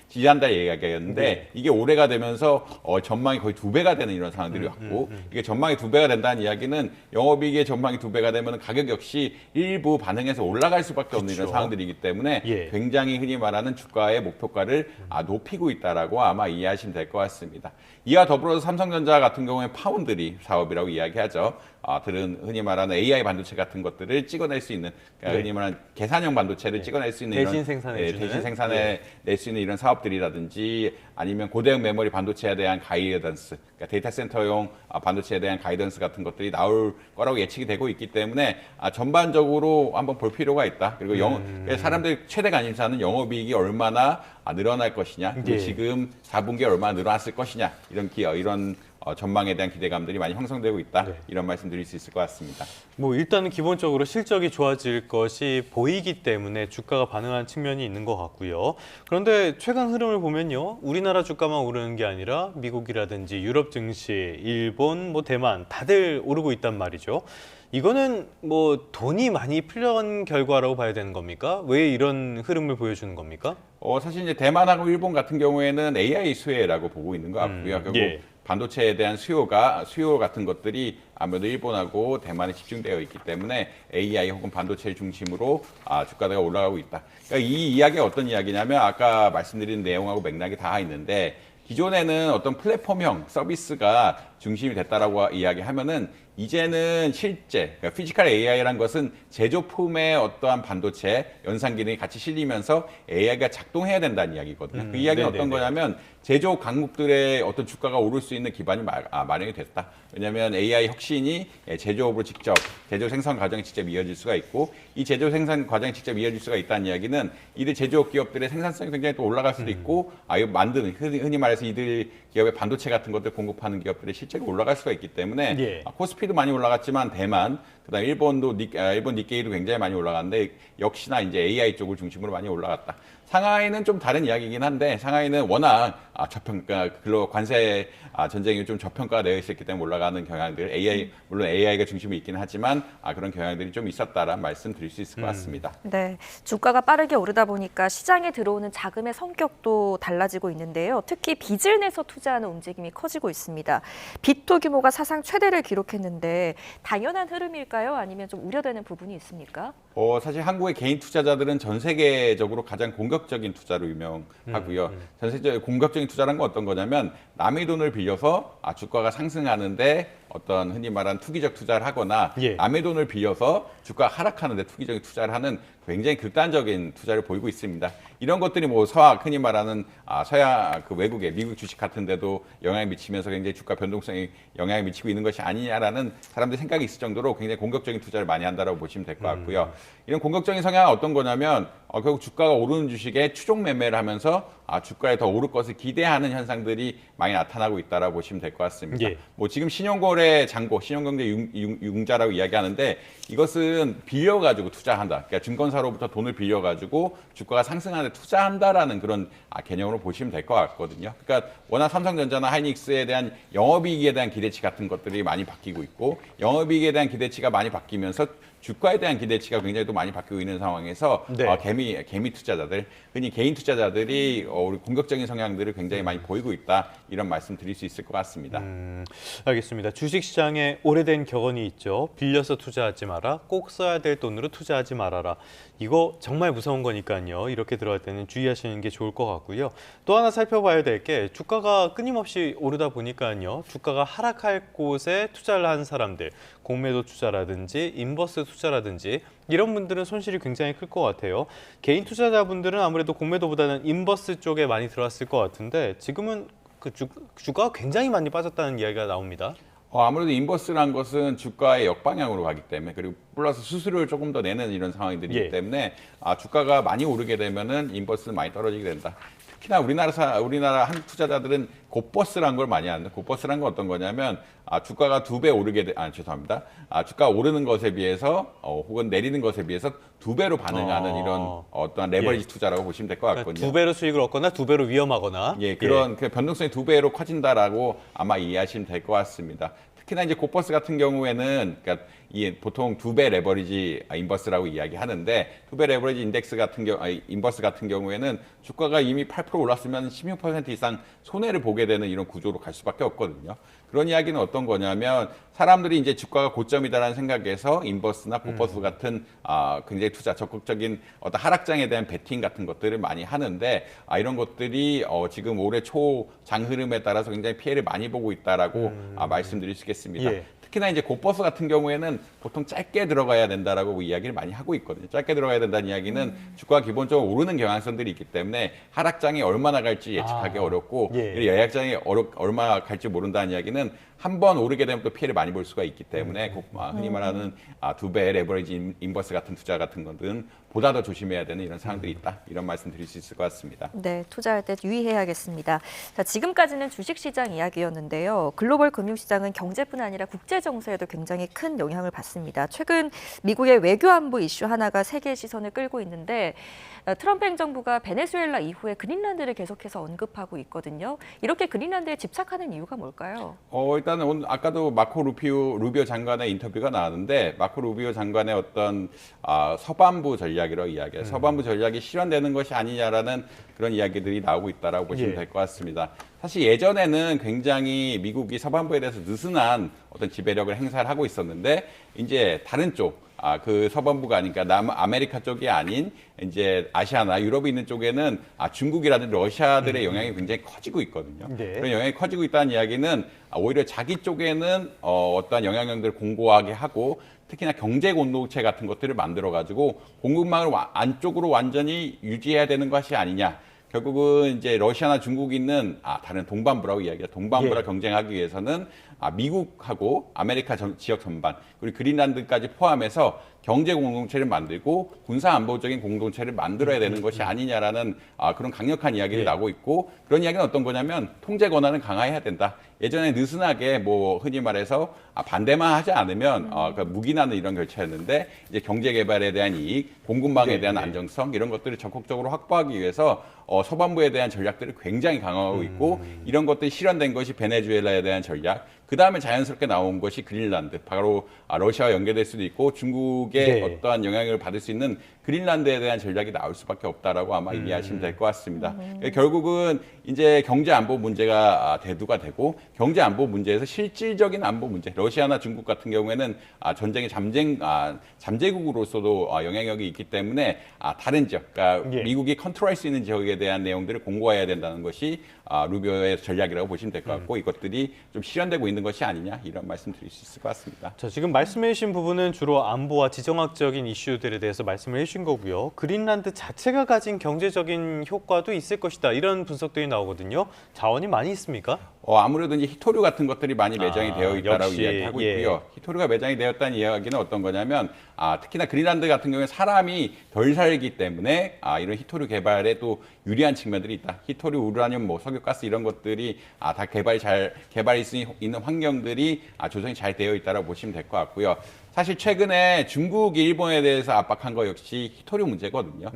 지난달 이야기였는데 네. 이게 올해가 되면서 전망이 거의 2배가 되는 이런 상황들이 왔고 이게 전망이 2배가 된다는 이야기는 영업이익의 전망이 2배가 되면 가격 역시 일부 반응해서 올라갈 수밖에 없는 이런 상황들이기 때문에 예. 굉장히 흔히 말하는 주가의 목표가를 높이고 있다라고 아마 이해하시면 될 것 같습니다. 이와 더불어서 삼성전자 같은 경우에 파운드리 사업이라고 이야기하죠. 들은 흔히 말하는 AI 반도체 같은 것들을 찍어낼 수 있는, 그러니까 네. 흔히 말하는 계산형 반도체를 찍어낼 수 있는 대신 이런 생산해 대신 생산해 낼 수 있는 이런 사업들이라든지 아니면 고대형 메모리 반도체에 대한 가이던스, 그러니까 데이터 센터용 반도체에 대한 가이던스 같은 것들이 나올 거라고 예측이 되고 있기 때문에 전반적으로 한번 볼 필요가 있다. 그리고 사람들이 최대 관심사는 영업이익이 얼마나 늘어날 것이냐, 그리고 지금 4분기에 얼마나 늘어났을 것이냐, 이런 전망에 대한 기대감들이 많이 형성되고 있다. 이런 말씀 드릴 수 있을 것 같습니다. 뭐 일단은 기본적으로 실적이 좋아질 것이 보이기 때문에 주가가 반응한 측면이 있는 것 같고요. 그런데 최근 흐름을 보면요. 우리나라 주가만 오르는 게 아니라 미국이라든지 유럽 증시, 일본, 대만 다들 오르고 있단 말이죠. 이거는 뭐 돈이 많이 풀려간 결과라고 봐야 되는 겁니까? 왜 이런 흐름을 보여주는 겁니까? 사실 이제 대만하고 일본 같은 경우에는 AI 수혜라고 보고 있는 것 같고요. 결국 반도체에 대한 수요 같은 것들이 아무래도 일본하고 대만에 집중되어 있기 때문에 AI 혹은 반도체를 중심으로 주가가 올라가고 있다. 그러니까 이 이야기가 어떤 이야기냐면 아까 말씀드린 내용하고 맥락이 다 있는데 기존에는 어떤 플랫폼형 서비스가 중심이 됐다라고 이야기하면은 이제는 실제 그러니까 피지컬 AI라는 것은 제조품의 어떠한 반도체 연산 기능이 같이 실리면서 AI가 작동해야 된다는 이야기거든요. 그 이야기는 어떤 거냐면 제조 강국들의 어떤 주가가 오를 수 있는 기반이 마련이 됐다. 왜냐하면 AI 혁신이 제조업으로 직접 제조 생산 과정에 직접 이어질 수가 있고 이 제조 생산 과정에 직접 이어질 수가 있다는 이야기는 이들 제조업 기업들의 생산성이 굉장히 또 올라갈 수도 있고 만드는 흔히 말해서 이들 기업의 반도체 같은 것들 공급하는 기업들의 실적이 올라갈 수가 있기 때문에 코스피도 많이 올라갔지만 대만 그다음에 일본 니케이도 굉장히 많이 올라갔는데 역시나 이제 AI 쪽을 중심으로 많이 올라갔다. 상하이는 좀 다른 이야기이긴 한데 상하이는 워낙 저평가 관세 전쟁이 좀 저평가되어 있었기 때문에 올라가는 경향들 물론 AI가 중심이 있긴 하지만 그런 경향들이 좀 있었다라는 말씀 드릴 수 있을 것 같습니다. 네, 주가가 빠르게 오르다 보니까 시장에 들어오는 자금의 성격도 달라지고 있는데요. 특히 빚을 내서 투자하는 움직임이 커지고 있습니다. 빚도 규모가 사상 최대를 기록했는데 당연한 흐름일까요? 아니면 좀 우려되는 부분이 있습니까? 사실 한국의 개인 투자자들은 전 세계적으로 가장 공격적인 투자로 유명하고요. 전 세계적으로 공격적인 투자란 건 어떤 거냐면 남의 돈을 빌려서 주가가 상승하는데 어떤 흔히 말하는 투기적 투자를 하거나 남의 돈을 빌려서 주가가 하락하는데 투기적인 투자를 하는 굉장히 극단적인 투자를 보이고 있습니다. 이런 것들이 흔히 말하는 서양 외국의 미국 주식 같은 데도 영향을 미치면서 굉장히 주가 변동성에 영향을 미치고 있는 것이 아니냐라는 사람들의 생각이 있을 정도로 굉장히 공격적인 투자를 많이 한다고 보시면 될 것 같고요. 이런 공격적인 성향은 어떤 거냐면 결국 주가가 오르는 주식에 추종 매매를 하면서 주가에 더 오를 것을 기대하는 현상들이 많이 나타나고 있다고 보시면 될 것 같습니다. 지금 신용거래 잔고, 신용경제 융자라고 이야기하는데 이것은 빌려가지고 투자한다. 그러니까 증권사로부터 돈을 빌려가지고 주가가 상승하는데 투자한다라는 그런 개념으로 보시면 될 것 같거든요. 그러니까 워낙 삼성전자나 하이닉스에 대한 영업이익에 대한 기대치 같은 것들이 많이 바뀌고 있고 영업이익에 대한 기대치가 많이 바뀌면서 주가에 대한 기대치가 굉장히 또 많이 바뀌고 있는 상황에서 개미 투자자들, 흔히 개인 투자자들이 우리 공격적인 성향들을 굉장히 많이 보이고 있다. 이런 말씀 드릴 수 있을 것 같습니다. 알겠습니다. 주식시장에 오래된 격언이 있죠. 빌려서 투자하지 마라. 꼭 써야 될 돈으로 투자하지 말아라. 이거 정말 무서운 거니까요. 이렇게 들어갈 때는 주의하시는 게 좋을 것 같고요. 또 하나 살펴봐야 될 게 주가가 끊임없이 오르다 보니까요. 주가가 하락할 곳에 투자를 한 사람들, 공매도 투자라든지 인버스 투자라든지 이런 분들은 손실이 굉장히 클 것 같아요. 개인 투자자분들은 아무래도 공매도보다는 인버스 쪽에 많이 들어왔을 것 같은데 지금은 주가가 굉장히 많이 빠졌다는 이야기가 나옵니다. 아무래도 인버스란 것은 주가의 역방향으로 가기 때문에 그리고 플러스 수수료를 조금 더 내는 이런 상황들이기 때문에 주가가 많이 오르게 되면은 인버스는 많이 떨어지게 된다. 특히나 우리나라 한국 투자자들은 곱버스라는 걸 많이 하는데 곱버스라는 건 어떤 거냐면 주가가 2배 오르게 주가가 오르는 것에 비해서 혹은 내리는 것에 비해서 2배로 반응하는 이런 어떤 레버리지 투자라고 보시면 될 것 같거든요. 2배로 수익을 얻거나 2배로 위험하거나 그런 변동성이 2배로 커진다라고 아마 이해하시면 될 것 같습니다. 특히나 이제 곱버스 같은 경우에는 그러니까 보통 2배 레버리지 인버스라고 이야기하는데 2배 레버리지 인버스 같은 경우에는 주가가 이미 8% 올랐으면 16% 이상 손해를 보게 되는 이런 구조로 갈 수밖에 없거든요. 그런 이야기는 어떤 거냐면 사람들이 이제 주가가 고점이다라는 생각에서 인버스나 곱버스 같은 굉장히 적극적인 어떤 하락장에 대한 베팅 같은 것들을 많이 하는데 이런 것들이 지금 올해 초 장 흐름에 따라서 굉장히 피해를 많이 보고 있다라고 말씀드릴 수 있겠습니다. 특히나 이제 고버스 같은 경우에는 보통 짧게 들어가야 된다라고 이야기를 많이 하고 있거든요. 짧게 들어가야 된다는 이야기는 주가가 기본적으로 오르는 경향성들이 있기 때문에 하락장이 얼마나 갈지 예측하기 어렵고 예약장이 얼마나 갈지 모른다는 이야기는 한 번 오르게 되면 또 피해를 많이 볼 수가 있기 때문에 흔히 말하는 2배 레버리지 인버스 같은 투자 같은 것들은 보다 더 조심해야 되는 이런 상황들이 있다. 이런 말씀 드릴 수 있을 것 같습니다. 네, 투자할 때 유의해야겠습니다. 자, 지금까지는 주식시장 이야기였는데요. 글로벌 금융시장은 경제뿐 아니라 국제 정세에도 굉장히 큰 영향을 받습니다. 최근 미국의 외교안보 이슈 하나가 세계의 시선을 끌고 있는데 트럼프 행정부가 베네수엘라 이후에 그린란드를 계속해서 언급하고 있거든요. 이렇게 그린란드에 집착하는 이유가 뭘까요? 일단은 오늘 아까도 마코 루비오 장관의 인터뷰가 나왔는데 마코 루비오 장관의 어떤 서반부 전략이라고 이야기해요. 서반부 전략이 실현되는 것이 아니냐라는 그런 이야기들이 나오고 있다라고 보시면 될 것 같습니다. 사실 예전에는 굉장히 미국이 서반부에 대해서 느슨한 어떤 지배력을 행사를 하고 있었는데 이제 다른 쪽 그 서반부가 아니니까 남아메리카 쪽이 아닌 이제 아시아나 유럽에 있는 쪽에는 중국이라든지 러시아들의 영향이 굉장히 커지고 있거든요. 그런 영향이 커지고 있다는 이야기는 오히려 자기 쪽에는 어떠한 영향력들을 공고하게 하고 특히나 경제 공동체 같은 것들을 만들어 가지고 공급망을 안쪽으로 완전히 유지해야 되는 것이 아니냐. 결국은 이제 러시아나 중국이 있는 다른 동반부라고 이야기해요. 동반부랑 경쟁하기 위해서는 미국하고 아메리카 지역 전반 그리고 그린란드까지 포함해서 경제 공동체를 만들고 군사 안보적인 공동체를 만들어야 되는 것이 아니냐라는 그런 강력한 이야기를 나오고 있고 그런 이야기는 어떤 거냐면 통제 권한을 강화해야 된다. 예전에 느슨하게 뭐 흔히 말해서 반대만 하지 않으면 그러니까 묵인하는 이런 결차였는데 이제 경제 개발에 대한 이익, 공급망에 대한 안정성 이런 것들을 적극적으로 확보하기 위해서 서반부에 대한 전략들을 굉장히 강화하고 있고 이런 것들이 실현된 것이 베네수엘라에 대한 전략. 그 다음에 자연스럽게 나온 것이 그린란드, 바로 러시아와 연계될 수도 있고 중국의 어떠한 영향을 받을 수 있는 그린란드에 대한 전략이 나올 수밖에 없다라고 아마 이해하시면 될 것 같습니다. 결국은 이제 경제 안보 문제가 대두가 되고 경제 안보 문제에서 실질적인 안보 문제, 러시아나 중국 같은 경우에는 전쟁의 잠재국으로서도 영향력이 있기 때문에 다른 지역, 그러니까 미국이 컨트롤할 수 있는 지역에 대한 내용들을 공고해야 된다는 것이 루비오의 전략이라고 보시면 될 것 같고 이것들이 좀 실현되고 있는 것이 아니냐 이런 말씀 드릴 수 있을 것 같습니다. 자, 지금 말씀해 주신 부분은 주로 안보와 지정학적인 이슈들에 대해서 말씀을 해주신 거고요. 그린란드 자체가 가진 경제적인 효과도 있을 것이다. 이런 분석들이 나오거든요. 자원이 많이 있습니까? 아무래도 이제 히토류 같은 것들이 많이 매장이 되어 있다라고 이야기하고 있고요. 히토류가 매장이 되었다는 이야기는 어떤 거냐면 특히나 그린란드 같은 경우에 사람이 덜 살기 때문에 이런 히토류 개발에 또 유리한 측면들이 있다. 히토류, 우라늄, 석유가스 이런 것들이 다 개발이 있는 환경들이 조성이 잘 되어 있다라고 보시면 될 것 같고요. 사실 최근에 중국이 일본에 대해서 압박한 거 역시 히토류 문제거든요.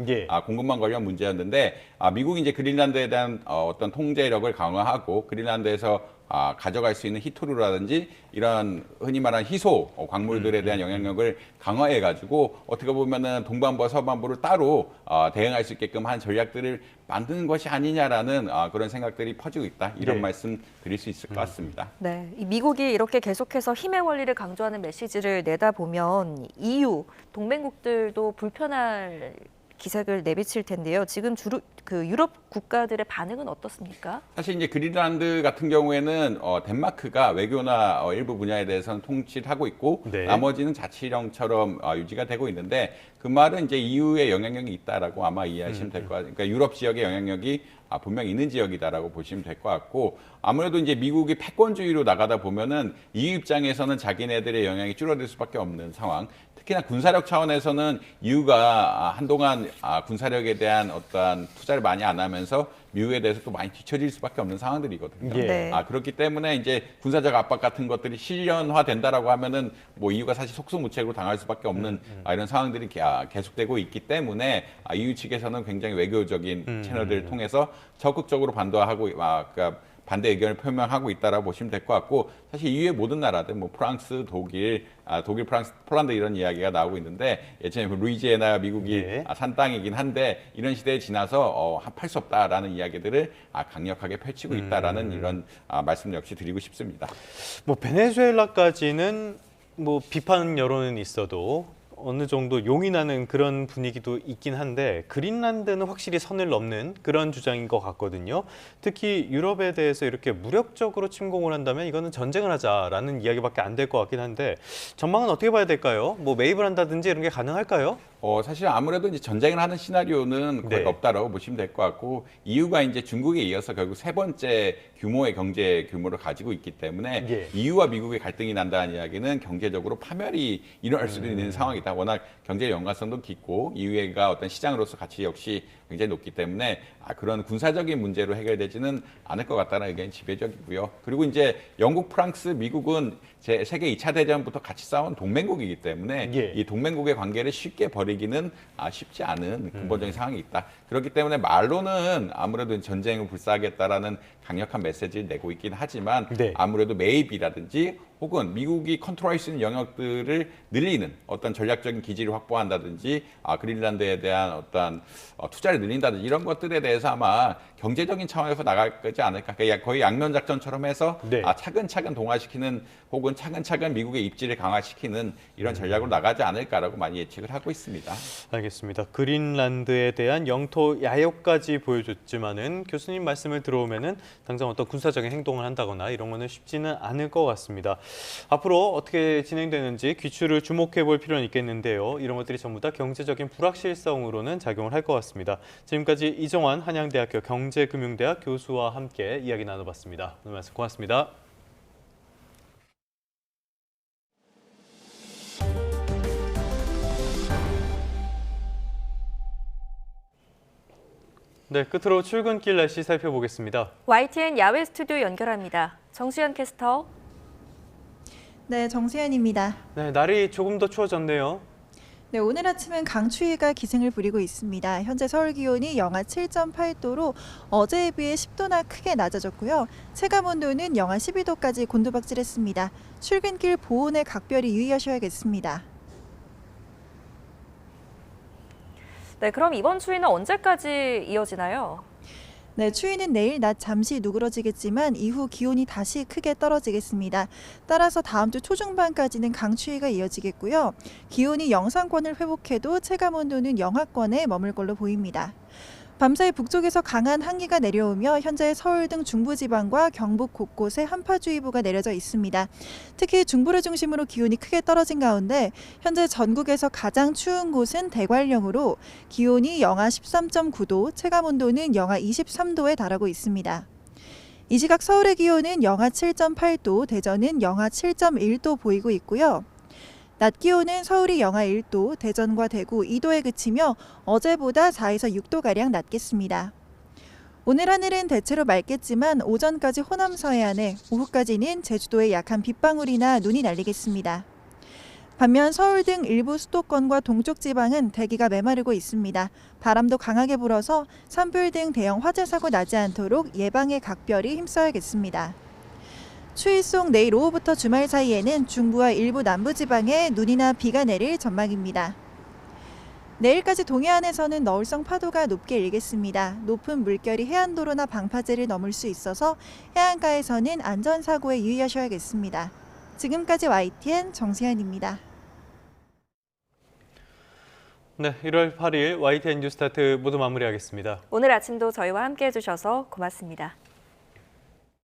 공급망 관련 문제였는데 미국이 이제 그린란드에 대한 어떤 통제력을 강화하고 그린란드에서 가져갈 수 있는 히토류라든지 이런 흔히 말하는 희소 광물들에 대한 영향력을 강화해가지고 어떻게 보면은 동반부와 서반부를 따로 대응할 수 있게끔 한 전략들을 만드는 것이 아니냐라는 그런 생각들이 퍼지고 있다. 이런 말씀 드릴 수 있을 것 같습니다. 네, 미국이 이렇게 계속해서 힘의 원리를 강조하는 메시지를 내다 보면 EU 동맹국들도 불편할 기색을 내비칠 텐데요. 지금 주로 유럽 국가들의 반응은 어떻습니까? 사실 이제 그린란드 같은 경우에는 덴마크가 외교나 일부 분야에 대해서는 통치를 하고 있고 나머지는 자치령처럼 유지가 되고 있는데 그 말은 이제 EU의 영향력이 있다라고 아마 이해하시면 될 것 같아요. 그러니까 유럽 지역의 영향력이 분명히 있는 지역이다라고 보시면 될 것 같고 아무래도 이제 미국이 패권주의로 나가다 보면은 EU 입장에서는 자기네들의 영향이 줄어들 수밖에 없는 상황. 특히나 군사력 차원에서는 EU가 한동안 군사력에 대한 어떠한 투자를 많이 안 하면서 미국에 대해서 또 많이 뒤처질 수밖에 없는 상황들이거든요. 그렇기 때문에 이제 군사적 압박 같은 것들이 실현화된다라고 하면은 뭐 EU가 사실 속수무책으로 당할 수밖에 없는 이런 상황들이 계속되고 있기 때문에 EU 측에서는 굉장히 외교적인 채널들을 통해서 적극적으로 반대하고 그러니까 반대 의견을 표명하고 있다라고 보시면 될 것 같고 사실 EU의 모든 나라들 뭐 프랑스, 독일, 프랑스, 폴란드 이런 이야기가 나오고 있는데 예전에 루이지애나 미국이 산 땅이긴 한데 이런 시대에 지나서 합할 수 없다라는 이야기들을 강력하게 펼치고 있다라는 이런 말씀 역시 드리고 싶습니다. 뭐 베네수엘라까지는 뭐 비판 여론은 있어도 어느 정도 용이 나는 그런 분위기도 있긴 한데 그린란드는 확실히 선을 넘는 그런 주장인 것 같거든요. 특히 유럽에 대해서 이렇게 무력적으로 침공을 한다면 이거는 전쟁을 하자라는 이야기밖에 안 될 것 같긴 한데 전망은 어떻게 봐야 될까요? 뭐 매입을 한다든지 이런 게 가능할까요? 사실 아무래도 이제 전쟁을 하는 시나리오는 거의 네. 없다라고 보시면 될 것 같고 이유가 이제 중국에 이어서 결국 세 번째 규모의 경제 규모를 가지고 있기 때문에 예. EU와 미국의 갈등이 난다는 이야기는 경제적으로 파멸이 일어날 수도 있는 상황이다. 워낙 경제 연관성도 깊고 EU가 어떤 시장으로서 가치 역시 굉장히 높기 때문에 그런 군사적인 문제로 해결되지는 않을 것 같다는 의견이 지배적이고요. 그리고 이제 영국, 프랑스, 미국은 세계 2차 대전부터 같이 싸운 동맹국이기 때문에 예. 이 동맹국의 관계를 쉽게 버리기는 쉽지 않은 근본적인 상황이 있다. 그렇기 때문에 말로는 아무래도 전쟁을 불사하겠다라는 강력한 메시지를 내고 있긴 하지만 네. 아무래도 매입이라든지 혹은 미국이 컨트롤할 수 있는 영역들을 늘리는 어떤 전략적인 기지를 확보한다든지 그린란드에 대한 어떤 투자를 늘린다든지 이런 것들에 대해서 아마 경제적인 차원에서 나갈 거지 않을까. 그러니까 거의 양면작전처럼 해서 네. 차근차근 동화시키는 혹은 차근차근 미국의 입지를 강화시키는 이런 전략으로 나가지 않을까라고 많이 예측을 하고 있습니다. 알겠습니다. 그린란드에 대한 영토 야욕까지 보여줬지만은 교수님 말씀을 들어오면은 당장 어떤 군사적인 행동을 한다거나 이런 거는 쉽지는 않을 것 같습니다. 앞으로 어떻게 진행되는지 귀추를 주목해 볼 필요는 있겠는데요. 이런 것들이 전부 다 경제적인 불확실성으로는 작용을 할 것 같습니다. 지금까지 이정환 한양대학교 경제금융대학 교수와 함께 이야기 나눠봤습니다. 오늘 말씀 고맙습니다. 네, 끝으로 출근길 날씨 살펴보겠습니다. YTN 야외 스튜디오 연결합니다. 정수연 캐스터. 네, 정수연입니다. 네, 날이 조금 더 추워졌네요. 네, 오늘 아침은 강추위가 기승을 부리고 있습니다. 현재 서울 기온이 영하 7.8도로 어제에 비해 10도나 크게 낮아졌고요. 체감 온도는 영하 12도까지 곤두박질했습니다. 출근길 보온에 각별히 유의하셔야겠습니다. 네, 그럼 이번 추위는 언제까지 이어지나요? 네, 추위는 내일 낮 잠시 누그러지겠지만 이후 기온이 다시 크게 떨어지겠습니다. 따라서 다음 주 초중반까지는 강추위가 이어지겠고요. 기온이 영상권을 회복해도 체감 온도는 영하권에 머물 걸로 보입니다. 밤사이 북쪽에서 강한 한기가 내려오며 현재 서울 등 중부지방과 경북 곳곳에 한파주의보가 내려져 있습니다. 특히 중부를 중심으로 기온이 크게 떨어진 가운데 현재 전국에서 가장 추운 곳은 대관령으로 기온이 영하 13.9도, 체감온도는 영하 23도에 달하고 있습니다. 이 시각 서울의 기온은 영하 7.8도, 대전은 영하 7.1도 보이고 있고요. 낮 기온은 서울이 영하 1도, 대전과 대구 2도에 그치며 어제보다 4에서 6도가량 낮겠습니다. 오늘 하늘은 대체로 맑겠지만 오전까지 호남 서해안에, 오후까지는 제주도에 약한 빗방울이나 눈이 날리겠습니다. 반면 서울 등 일부 수도권과 동쪽 지방은 대기가 메마르고 있습니다. 바람도 강하게 불어서 산불 등 대형 화재 사고 나지 않도록 예방에 각별히 힘써야겠습니다. 추위 속 내일 오후부터 주말 사이에는 중부와 일부 남부지방에 눈이나 비가 내릴 전망입니다. 내일까지 동해안에서는 너울성 파도가 높게 일겠습니다. 높은 물결이 해안도로나 방파제를 넘을 수 있어서 해안가에서는 안전사고에 유의하셔야겠습니다. 지금까지 YTN 정세현입니다. 네, 1월 8일 YTN 뉴스타트 모두 마무리하겠습니다. 오늘 아침도 저희와 함께해 주셔서 고맙습니다.